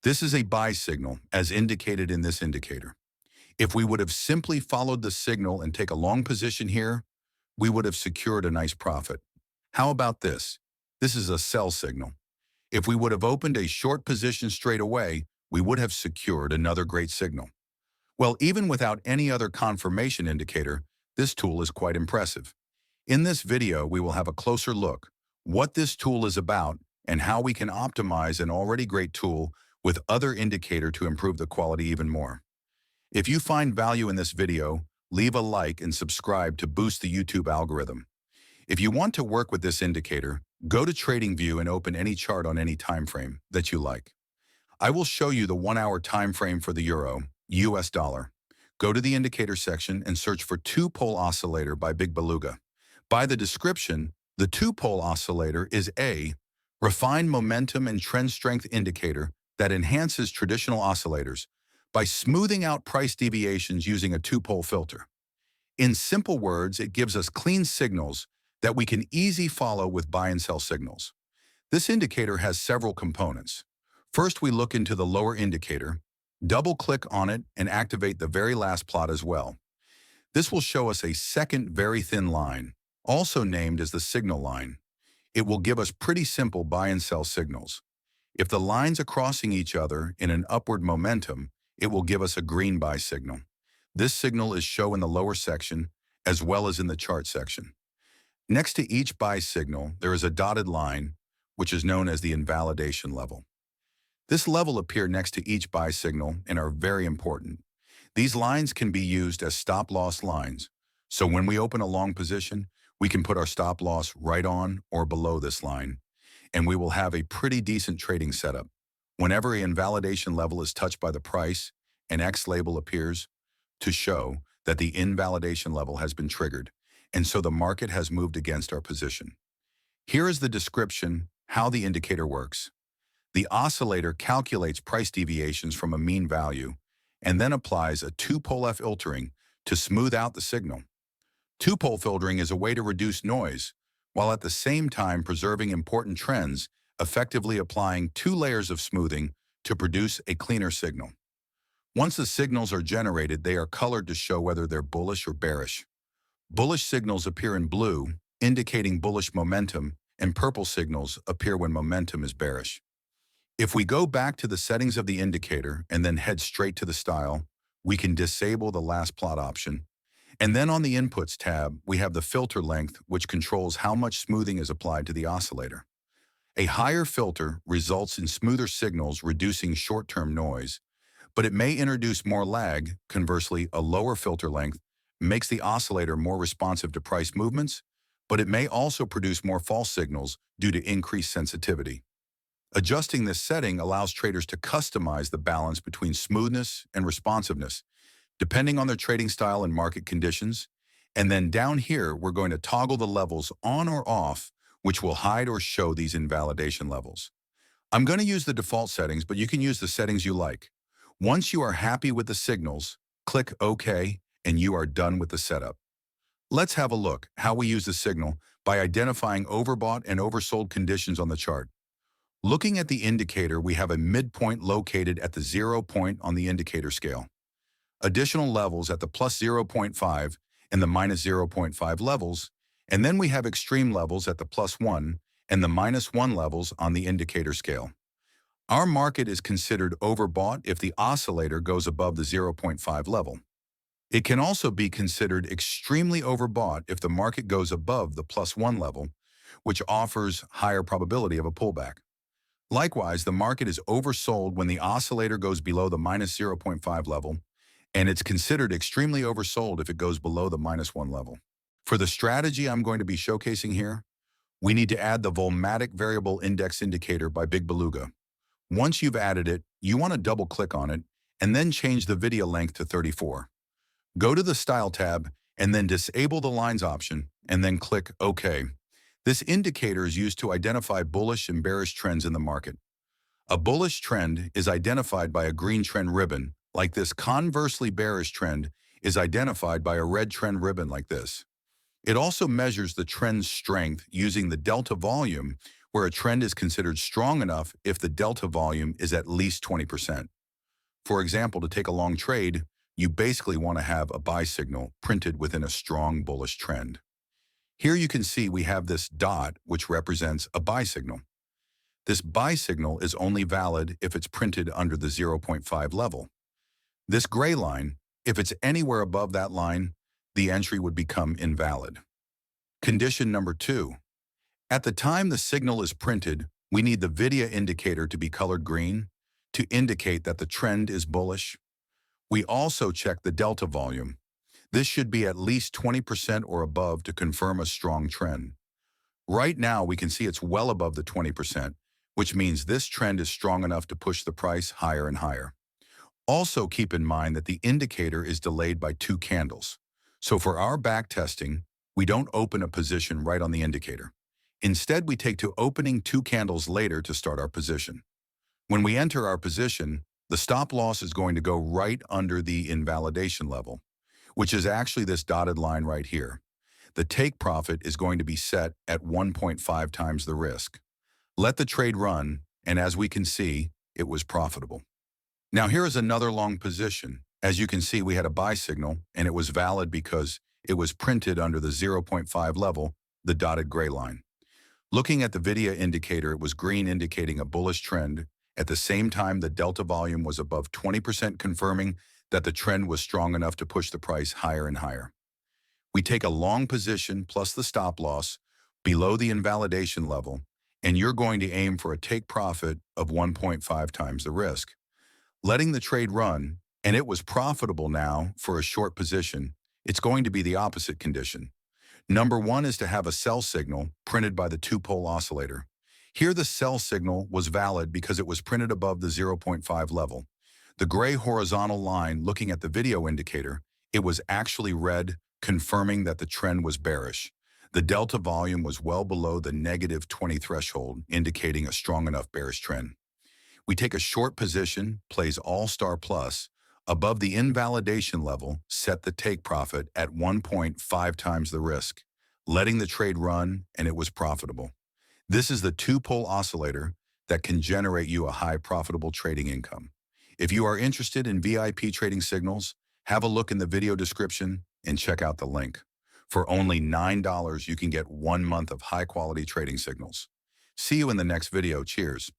This is a buy signal, as indicated in this indicator. If we would have simply followed the signal and take a long position here, we would have secured a nice profit. How about this? This is a sell signal. If we would have opened a short position straight away, we would have secured another great signal. Well, even without any other confirmation indicator, this tool is quite impressive. In this video, we will have a closer look what this tool is about and how we can optimize an already great tool with other indicator to improve the quality even more. If you find value in this video, leave a like and subscribe to boost the YouTube algorithm. If you want to work with this indicator, go to TradingView and open any chart on any time frame that you like. I will show you the 1-hour time frame for the euro, US dollar. Go to the indicator section and search for two-pole oscillator by Big Beluga. By the description, the two-pole oscillator is a refined momentum and trend strength indicator that enhances traditional oscillators by smoothing out price deviations using a two-pole filter. In simple words, it gives us clean signals that we can easily follow with buy and sell signals. This indicator has several components. First, we look into the lower indicator, double-click on it, and activate the very last plot as well. This will show us a second very thin line, also named as the signal line. It will give us pretty simple buy and sell signals. If the lines are crossing each other in an upward momentum, it will give us a green buy signal. This signal is shown in the lower section as well as in the chart section. Next to each buy signal, there is a dotted line, which is known as the invalidation level. This level appears next to each buy signal and are very important. These lines can be used as stop loss lines. So when we open a long position, we can put our stop loss right on or below this line, and we will have a pretty decent trading setup. Whenever an invalidation level is touched by the price, an X label appears to show that the invalidation level has been triggered, and so the market has moved against our position. Here is the description, how the indicator works. The oscillator calculates price deviations from a mean value and then applies a two-pole filtering to smooth out the signal. Two-pole filtering is a way to reduce noise, while at the same time preserving important trends, effectively applying two layers of smoothing to produce a cleaner signal. Once the signals are generated, they are colored to show whether they're bullish or bearish. Bullish signals appear in blue, indicating bullish momentum, and purple signals appear when momentum is bearish. If we go back to the settings of the indicator and then head straight to the style, we can disable the last plot option. And then on the Inputs tab, we have the filter length, which controls how much smoothing is applied to the oscillator. A higher filter results in smoother signals, reducing short-term noise, but it may introduce more lag. Conversely, a lower filter length makes the oscillator more responsive to price movements, but it may also produce more false signals due to increased sensitivity. Adjusting this setting allows traders to customize the balance between smoothness and responsiveness, depending on their trading style and market conditions. And then down here, we're going to toggle the levels on or off, which will hide or show these invalidation levels. I'm going to use the default settings, but you can use the settings you like. Once you are happy with the signals, click OK, and you are done with the setup. Let's have a look how we use the signal by identifying overbought and oversold conditions on the chart. Looking at the indicator, we have a midpoint located at the 0 point on the indicator scale. Additional levels at the plus 0.5 and the minus 0.5 levels, and then we have extreme levels at the plus 1 and the minus 1 levels on the indicator scale. Our market is considered overbought if the oscillator goes above the 0.5 level. It can also be considered extremely overbought if the market goes above the plus 1 level, which offers higher probability of a pullback. Likewise, the market is oversold when the oscillator goes below the minus 0.5 level, and it's considered extremely oversold if it goes below the minus 1 level. For the strategy I'm going to be showcasing here, we need to add the Volumatic Variable Index Indicator by Big Beluga. Once you've added it, you want to double-click on it and then change the VIDYA length to 34. Go to the Style tab and then disable the Lines option and then click OK. This indicator is used to identify bullish and bearish trends in the market. A bullish trend is identified by a green trend ribbon, like this. Conversely, bearish trend is identified by a red trend ribbon like this. It also measures the trend's strength using the delta volume, where a trend is considered strong enough if the delta volume is at least 20%. For example, to take a long trade, you basically want to have a buy signal printed within a strong bullish trend. Here you can see we have this dot, which represents a buy signal. This buy signal is only valid if it's printed under the 0.5 level. This gray line, if it's anywhere above that line, the entry would become invalid. Condition number 2. At the time the signal is printed, we need the VIDYA indicator to be colored green to indicate that the trend is bullish. We also check the delta volume. This should be at least 20% or above to confirm a strong trend. Right now, we can see it's well above the 20%, which means this trend is strong enough to push the price higher and higher. Also keep in mind that the indicator is delayed by 2 candles. So for our back testing, we don't open a position right on the indicator. Instead, we take to opening 2 candles later to start our position. When we enter our position, the stop loss is going to go right under the invalidation level, which is actually this dotted line right here. The take profit is going to be set at 1.5 times the risk. Let the trade run, and as we can see, it was profitable. Now here is another long position. As you can see, we had a buy signal, and it was valid because it was printed under the 0.5 level, the dotted gray line. Looking at the VIDYA indicator, it was green, indicating a bullish trend. At the same time, the delta volume was above 20%, confirming that the trend was strong enough to push the price higher and higher. We take a long position plus the stop loss below the invalidation level, and you're going to aim for a take profit of 1.5 times the risk. Letting the trade run, and it was profitable now for a short position, it's going to be the opposite condition. Number 1 is to have a sell signal printed by the 2-pole oscillator. Here the sell signal was valid because it was printed above the 0.5 level. The gray horizontal line looking at the video indicator, it was actually red, confirming that the trend was bearish. The delta volume was well below the negative 20 threshold, indicating a strong enough bearish trend. We take a short position, plays All-Star Plus, above the invalidation level, set the take profit at 1.5 times the risk, letting the trade run, and it was profitable. This is the 2-pole oscillator that can generate you a high profitable trading income. If you are interested in VIP trading signals, have a look in the video description and check out the link. For only $9, you can get 1 month of high-quality trading signals. See you in the next video. Cheers.